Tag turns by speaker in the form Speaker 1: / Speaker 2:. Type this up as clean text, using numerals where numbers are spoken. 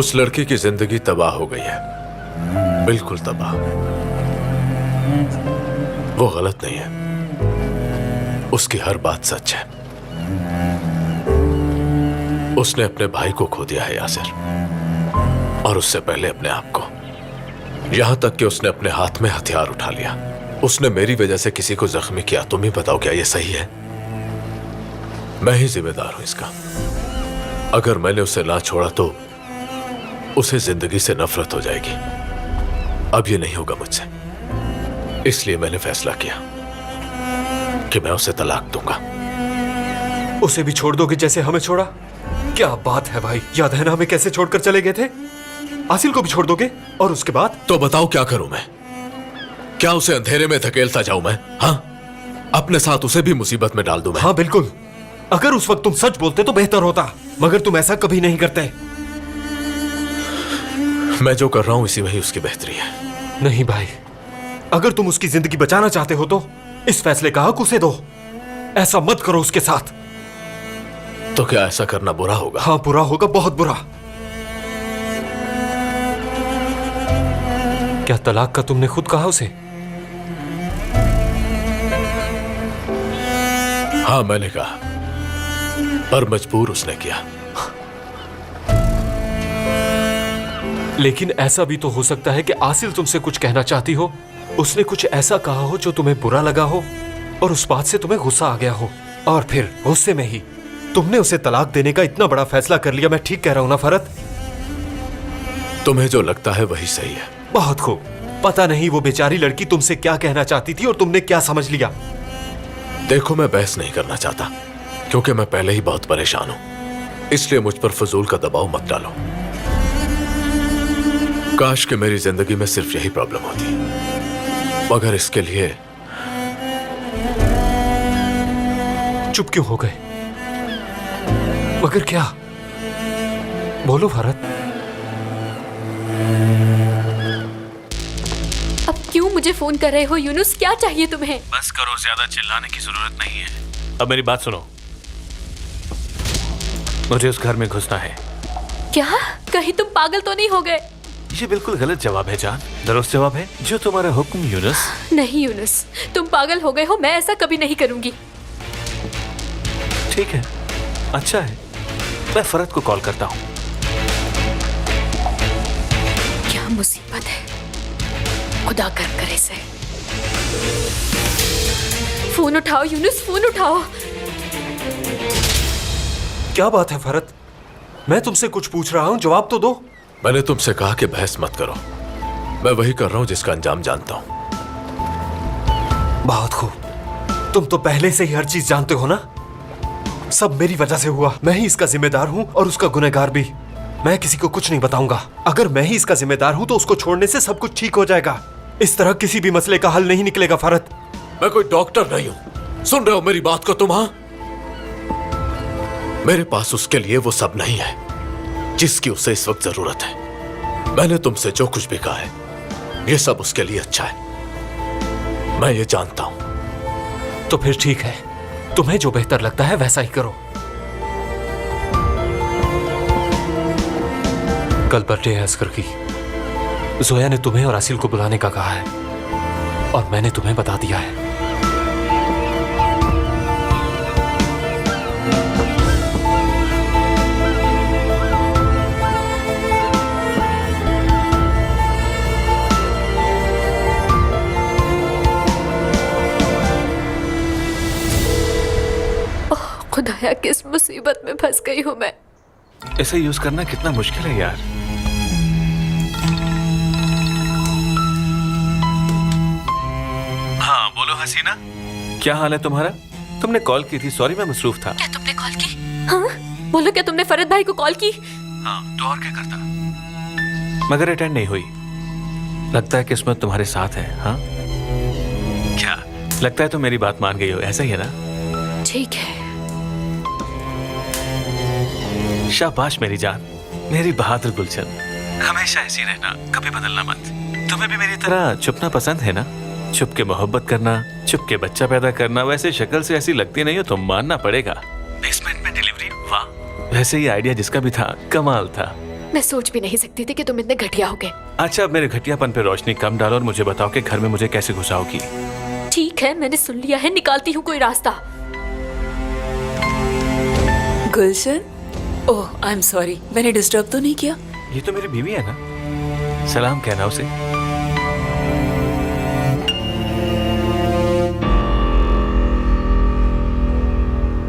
Speaker 1: उस लड़की की जिंदगी तबाह हो गई है, बिल्कुल तबाह। वो गलत नहीं है, उसकी हर बात सच है। उसने अपने भाई को खो दिया है यासिर, और उससे पहले अपने आप को। यहां तक कि उसने अपने हाथ में हथियार उठा लिया। उसने मेरी वजह से किसी को जख्मी किया। तुम ही बताओ, क्या यह सही है? मैं ही जिम्मेदार हूं इसका। अगर मैंने उसे ना छोड़ा तो उसे जिंदगी से नफरत हो जाएगी। अब ये नहीं होगा मुझसे, इसलिए मैंने फैसला किया कि मैं उसे तलाक दूंगा।
Speaker 2: उसे भी छोड़ दोगे जैसे हमें छोड़ा? क्या बात है भाई, याद है ना हमें कैसे छोड़कर चले गए थे? आसिल को भी छोड़ दोगे? और उसके बाद?
Speaker 1: तो बताओ क्या करूं मैं? क्या उसे अंधेरे में धकेलता जाऊं मैं? हाँ, अपने साथ उसे भी मुसीबत में डाल दूं मैं?
Speaker 2: हाँ बिल्कुल। अगर उस वक्त तुम सच बोलते तो बेहतर होता, मगर तुम ऐसा कभी नहीं करते।
Speaker 1: मैं जो कर रहा हूं इसी में ही उसकी बेहतरी है।
Speaker 2: नहीं भाई, अगर तुम उसकी जिंदगी बचाना चाहते हो तो इस फैसले का हक उसे दो। ऐसा मत करो उसके साथ।
Speaker 1: तो क्या ऐसा करना बुरा होगा?
Speaker 2: हाँ बुरा होगा, बहुत बुरा। क्या तलाक का तुमने खुद कहा उसे?
Speaker 1: हाँ मैंने कहा, पर मजबूर उसने किया।
Speaker 2: लेकिन ऐसा भी तो हो सकता है कि आसिल तुमसे कुछ कहना चाहती हो। उसने कुछ ऐसा कहा हो जो तुम्हें बुरा लगा हो और उस बात से तुम्हें गुस्सा आ गया हो, और फिर गुस्से में ही तुमने उसे तलाक देने का इतना बड़ा फैसला कर लिया। मैं ठीक कह रहा हूं ना फरत?
Speaker 1: तुम्हें जो लगता है वही सही है।
Speaker 2: बहुत खूब। पता नहीं वो बेचारी लड़की तुमसे क्या कहना चाहती थी और तुमने क्या समझ लिया।
Speaker 1: देखो, मैं बहस नहीं करना चाहता क्योंकि मैं पहले ही बहुत परेशान हूं, इसलिए मुझ पर फजूल का दबाव मत डालो। काश कि मेरी जिंदगी में सिर्फ यही प्रॉब्लम होती, मगर इसके लिए
Speaker 2: चुप क्यों हो गए? मगर क्या? बोलो फरत।
Speaker 3: अब क्यों मुझे फोन कर रहे हो यूनुस? क्या चाहिए तुम्हें?
Speaker 4: बस करो, ज्यादा चिल्लाने की जरूरत नहीं है। अब मेरी बात सुनो, मुझे उस घर में घुसना है।
Speaker 3: क्या? कहीं तुम पागल तो नहीं हो गए?
Speaker 4: ये बिल्कुल गलत जवाब है जान, दुरुस्त जवाब है। जो तुम्हारा हुक्म यूनुस।
Speaker 3: नहीं यूनुस, तुम पागल हो गए हो। मैं ऐसा कभी नहीं करूंगी।
Speaker 4: ठीक है, अच्छा है, मैं फरत को कॉल करता हूँ।
Speaker 3: क्या मुसीबत है, खुदा कर करे से। फोन उठाओ यूनुस, फोन उठाओ।
Speaker 2: क्या बात है फरत? मैं तुमसे कुछ पूछ रहा हूं, जवाब तो दो।
Speaker 1: मैंने तुमसे कहा कि बहस मत करो। मैं वही कर रहा हूं जिसका अंजाम जानता हूं।
Speaker 2: बहुत खूब। तुम तो पहले से ही हर चीज जानते हो ना। सब मेरी वजह से हुआ। मैं ही इसका जिम्मेदार हूं और उसका गुनहगार भी। मैं किसी को कुछ नहीं बताऊंगा। अगर मैं ही इसका जिम्मेदार हूं तो उसको छोड़ने से सब कुछ ठीक हो जाएगा। इस तरह किसी भी मसले का हल नहीं निकलेगा फरत।
Speaker 1: मैं कोई डॉक्टर नहीं हूं। सुन रहे हो मेरी बात को तुम? हाँ, मेरे पास उसके लिए वो सब नहीं है जिसकी उसे इस वक्त जरूरत है। मैंने तुमसे जो कुछ भी कहा है, ये सब उसके लिए अच्छा है, मैं ये जानता हूं।
Speaker 2: तो फिर ठीक है, तुम्हें जो बेहतर लगता है वैसा ही करो। कल बर्थडे है असगर की। जोया ने तुम्हें और आसिल को बुलाने का कहा है और मैंने तुम्हें बता दिया है।
Speaker 3: खुदाया, किस मुसीबत में फंस गई हूं मैं।
Speaker 4: इसे यूज करना कितना मुश्किल है यार। हाँ बोलो हसीना, क्या हाल है तुम्हारा? तुमने कॉल की थी, सॉरी मैं मसरूफ था।
Speaker 3: क्या तुमने कॉल की? हाँ बोलो, क्या तुमने फरत भाई को कॉल की?
Speaker 4: हाँ, तो और क्या करता, मगर अटेंड नहीं हुई। लगता है किस्मत तुम्हारे साथ है। हाँ क्या लगता है तुम मेरी बात मान गई हो, ऐसा ही है ना?
Speaker 3: ठीक है।
Speaker 4: शाबाश मेरी जान, मेरी बहादुर गुलशन। हमेशा ऐसी रहना, कभी बदलना मत। तुम्हें भी मेरी तरह छुपना पसंद है ना? छुप के मोहब्बत करना, छुप के बच्चा पैदा करना। वैसे शक्ल से ऐसी लगती नहीं हो, तो मानना पड़ेगा। बेसमेंट में डिलीवरी, वाह। वैसे ये आइडिया जिसका भी था, कमाल था।
Speaker 3: मैं सोच भी नहीं सकती थी कि तुम इतने घटिया होगे।
Speaker 4: अच्छा, अब मेरे घटियापन पे रोशनी कम डालो और मुझे बताओ कि घर में मुझे कैसे घुसाओगी।
Speaker 3: ठीक है, मैंने सुन लिया है, निकालती हूँ कोई रास्ता।
Speaker 5: गुलशन, ओह आई एम सॉरी, मैंने डिस्टर्ब तो नहीं किया?
Speaker 4: ये तो मेरी बीवी है ना, सलाम कहना उसे।